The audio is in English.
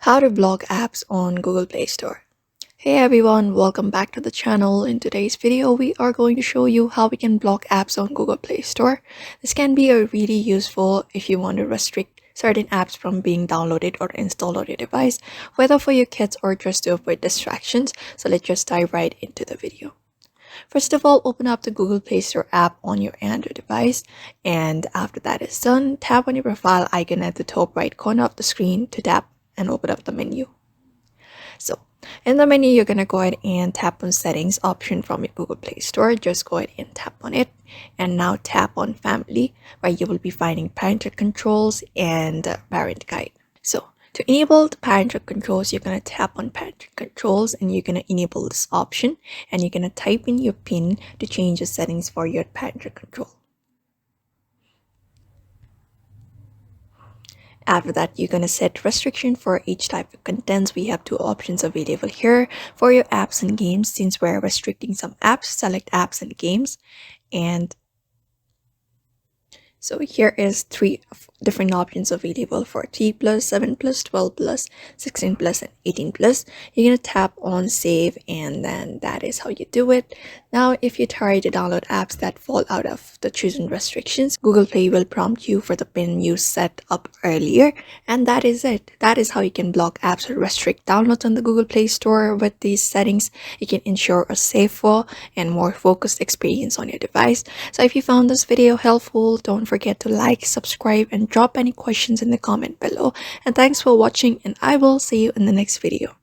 How to block apps on Google Play Store. Hey everyone, welcome back to the channel. In today's video, we are going to show you how we can block apps on Google Play Store. This can be really useful if you want to restrict certain apps from being downloaded or installed on your device, whether for your kids or just to avoid distractions. So let's just dive right into the video. First of all, open up the Google Play Store app on your Android device, and after that is done, tap on your profile icon at the top right corner of the screen to tap and open up the menu. So in the menu, you're gonna go ahead and tap on settings option from your Google Play Store. Just go ahead and tap on it, and now tap on family, where you will be finding parental controls and parent guide. So to enable the parental controls, you're gonna tap on parental controls and you're gonna enable this option, and you're gonna type in your PIN to change the settings for your parental control. After that, you're going to set restriction for each type of contents. We have two options available here for your apps and games. Since we're restricting some apps, select apps and games. And so here is three different options available for 3 plus, 7 plus, 12 plus, 16 plus, and 18 plus. You're going to tap on save, and then that is how you do it. Now, if you try to download apps that fall out of the chosen restrictions, Google Play will prompt you for the PIN you set up earlier. And that is it. That is how you can block apps or restrict downloads on the Google Play Store. With these settings, you can ensure a safer and more focused experience on your device. So if you found this video helpful, don't forget to like, subscribe, and drop any questions in the comment below. And thanks for watching, and I will see you in the next video.